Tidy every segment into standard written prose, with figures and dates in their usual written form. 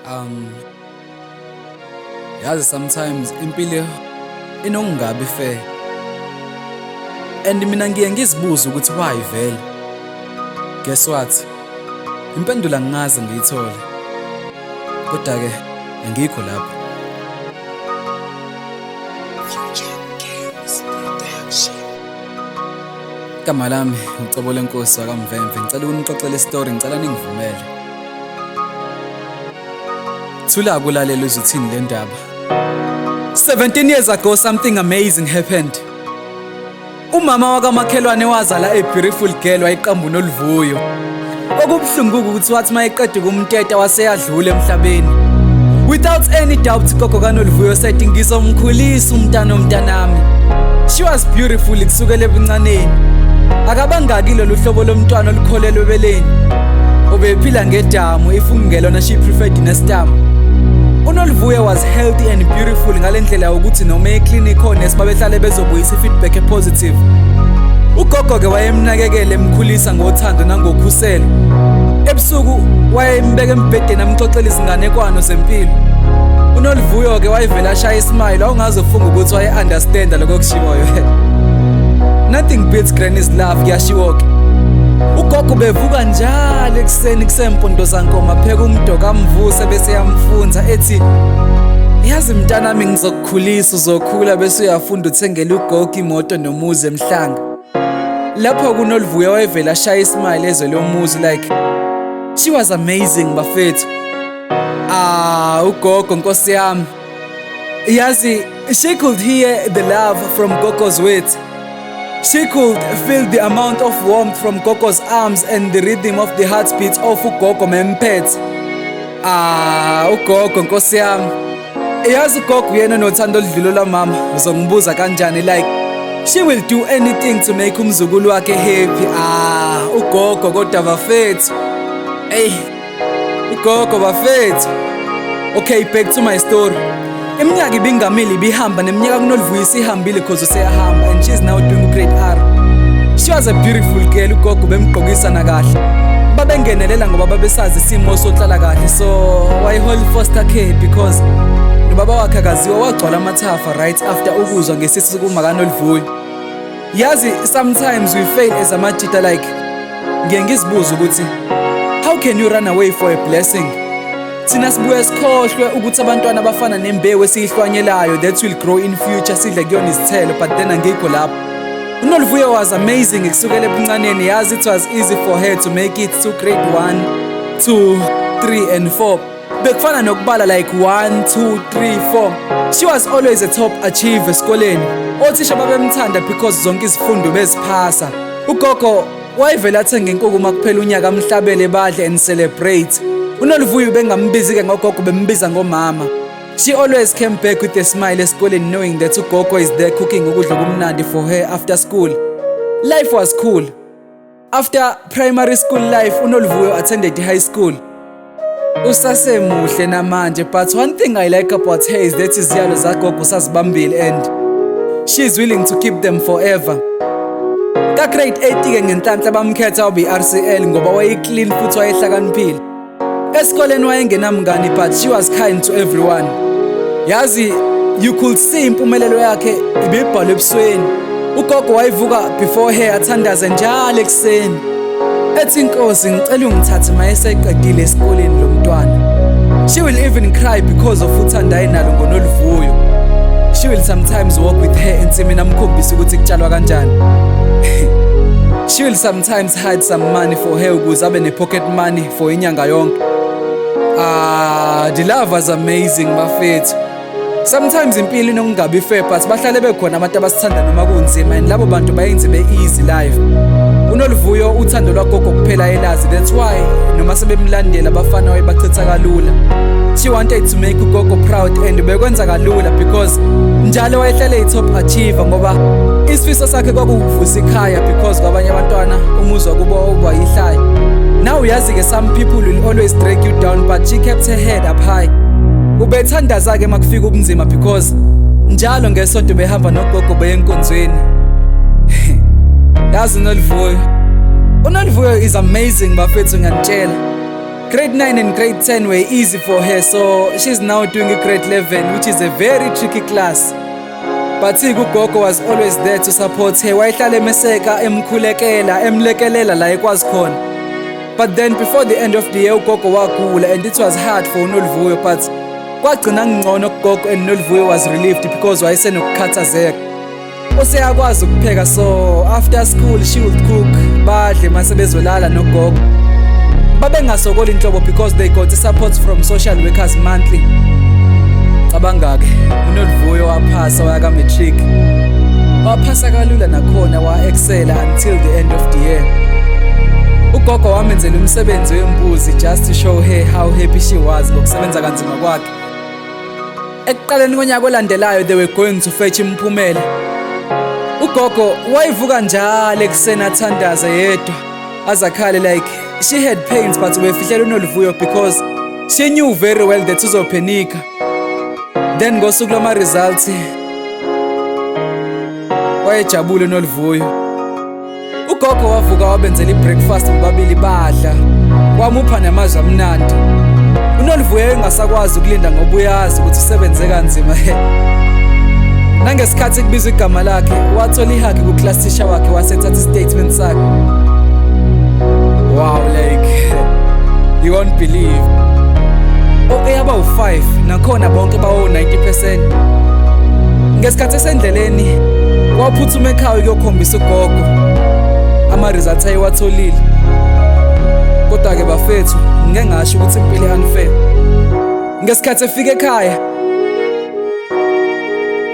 Um, yazi sometimes impilo inokungabi fair. And mina ngiye ngizibuza ukuthi why vele. Guess what? Impendulo angazi ngiyithole. Kodwa ke angikho lapho. Igama lami uCobole Nkosi wakamvemve. Ngicela ukunixoxela istory, ngicela ningivumele. Thula kulalela uzuthini le ndaba. 17 years ago something amazing happened. Umama wakamakhelwane wazala a beautiful girl wayiqamba uNoluvuyo. Okubuhlungu ukuthi wathi mayeqeda kumteta waseyadlula emhlabeni. Without any doubt gogo kaNoluvuyo said ngizomkhulisa umntanami. She was beautiful kusukela ebuncaneni. Akabangaki lolu hlobo lomntwana olukholelwe ebeleni. Obephila ngedamu ifungelona she preferred nestam. uNoluvuyo was healthy and beautiful ngalendlela ukuthi noma eclinic honest babehlale bezobuyisa feedback epositive. Ugogo ke wayemnakekele emkhulisa ngothando nangokhuselo. Ebusuku wayembeka embhedeni amxoxela izinganekwane zempilo. uNoluvuyo ke wayevela shaya ismile awungazofunga ukuthi waye understand lokho kushiwoyo. Nothing beats granny's love kuyashiwo ke. Ugogo bevuka njalo ekseni kusempondo zankoma pheka umdoka amvuse bese yamfunza ethi yazi mntanami ngizokukhulisa uzokhula bese uyafunda uthengele ugogo imoto nomuzi emhlanga. Lapho kuNoluvuyo wayevela shaya ismile ezwe lo muzi like she was amazing bafethu. Ugogo Nkosi yami. Yazi she could hear the love from Gogo's words. She could feel the amount of warmth from Gogo's arms and the rhythm of the heartbeats of uGogo memphethe. uGogo Nkosi yami. Yazi uGogo yena nothando oludlula lamama uzongibuza kanjani like she will do anything to make umzukulu wakhe happy. uGogo kodwa bafethu. uGogo bafethu. Okay, back to my story. Iminyaka ibingamile ibihamba neminyaka kuNoluvuyo isihambile because useyahamba and she is now doing grade R. She was a beautiful girl uGogo bemgqokisana kahle. Babengenelela ngoba babesazi isimo sohlala kahle so why hold foster care because nobaba wakhe akaziwa wagcwala amathafa right after ukuzwa ngesisi kuma kaNoluvuyo. Yazi sometimes we fail as a majita like ngiye ngizibuza ukuthi how can you run away for a blessing? Thina sibuye sikhohlwe ukuthi abantwana abafana nembewu esihlwanyelayo that will grow in future sidle kuyona izithelo but then angikho lapho. uNoluvuyo was amazing kusukela ebuncaneni. Yazi it was easy for her to make it to grade 1, 2, 3 and 4. Bekufana nokubala like 1, 2, 3, 4. She was always a top achiever esikoleni. Othisha babemthanda because zonke izifundo beziphasa. uGogo wayevela athenga inkukhu makuphela unyaka amhlabele badle and celebrate. uNoluvuyo bengambizi ke ngogogo bembiza ngomama. She always came back with a smile esikoleni knowing that uGogo is there cooking ukudla kumnandi for her after school. Life was cool. After primary school life uNoluvuyo attended high school. Usasemuhle namanje but one thing I like about her is that iziyalo zagogo sazibambile and she is willing to keep them forever. Ka grade 8 ke ngenhlanhla bamkhetha wabe RCL ngoba wayeclean futhi wayehlakaniphile. Esikoleni wayengenamngani but she was kind to everyone. Yazi you could see impumelelo yakhe ibibhalwe ebusweni. uGogo wayivuka before her athandaze njalo ekseni. Ethi Nkosi ngicela ungithathe mayeseqedile esikoleni lo mntwana. She will even cry because of uthandaye nalo ngoNoluvuyo. She will sometimes walk with her ensimini amkhombisa ukuthi kutshalwa kanjani. She will sometimes hide some money for her ukuze abe ne pocket money for inyanga yonke. The love was amazing bafethu. Sometimes impilo inokungabi fair but bahlale bekhona abantu abasithanda noma kunzima and labo bantu bayenze be-easy life. uNoluvuyo uthando lwagogo kuphela elazi that's why noma sebemlandela abafana wayebachitha kalula. She wanted to make uGogo proud and bekwenza kalula because njalo wayehlele i-top achiever ngoba isifiso sakhe kwakuvusa ikhaya because kwabanye abantwana umuzwa kubo oba yihlaya. Now yazi ke some people will always drag you down but she kept her head up high. Ubethandaza ke makufika ubunzima because njalo ngesonto behamba nogogo beyenkonzweni. Yazi uNoluvuyo is amazing bafethu ngiyantshela. Grade 9 and grade 10 were easy for her, so she's now doing a grade 11, which is a very tricky class. But ugogo was always there to support her. Wayehlala emeseka, emkhulekela, emlekelela la ekwazi khona. But then before the end of the year, ugogo wagula and it was hard for uNoluvuyo, but kwagcina ngcono kugogo and uNoluvuyo was relieved because wayesenokukhathazeka. Useyakwazi ukupheka, so after school she would cook, badle mase bezolala nogogo. Babengasokoli inhlobo because they got support from social workers monthly. Cabanga-ke uNoluvuyo waphasa waya matric. Waphasa kalula nakhona wa-excela until the end of the year. Ugogo wamenzela umsebenzi wembuzi just to show her how happy she was ngokusebenza kanzima kwakhe. Ekuqaleni konyaka olandelayo they were going to fetch imiphumela. Ugogo wayivuka njalo ekuseni athandaza yedwa azakhale like she had pains, but ubefihlela uNoluvuyo because she knew very well that uzophenika. Then ngosuku lwama results wayejabule uNoluvuyo. Ugogo wavuka wabenzela ibreakfast bobabili badla, wamupha namazwi amnandi. uNoluvuyo engasakwazi ukulinda ngoba uyazi ukuthi usebenze kanzima. Nangesikhathi kubizwa igama lakhe wathola ihaki ku-class teacher wakhe wasethatha istatement sakhe. Wow, like you won't believe. Eyaba u5 nakhona bonke bawo 90%. Ngesikhathi esendleleni waphuthuma ekhaya ukuyokhombisa ugogo ama-results ayewatholile. Kodwa-ke bafethu ngeke ngasho ukuthi impilo unfair. Ngesikhathi efika ekhaya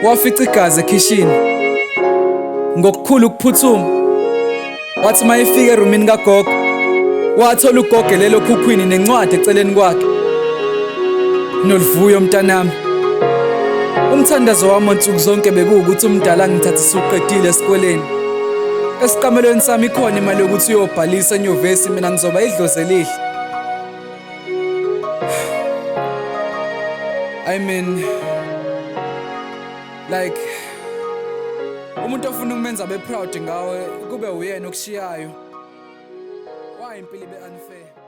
wafica igazi ekhishini. Ngokukhulu ukuphuthuma wathi mayefika erumini kagogo wathola ugogo lelo khukhwini nencwadi eceleni kwakhe. Noluvuyo mntanami, umthandazo wami nsuku zonke bekuwukuthi umdala ngithathise uqedile esikoleni. Esiqamelweni sami ikhona imali yokuthi uyobhalisa enyuvesi, mina ngizoba idlozi elihle. I mean, like umuntu ofuna ukumenza be proud ngawe kube uyena okushiyayo. Why impilo ibe unfair?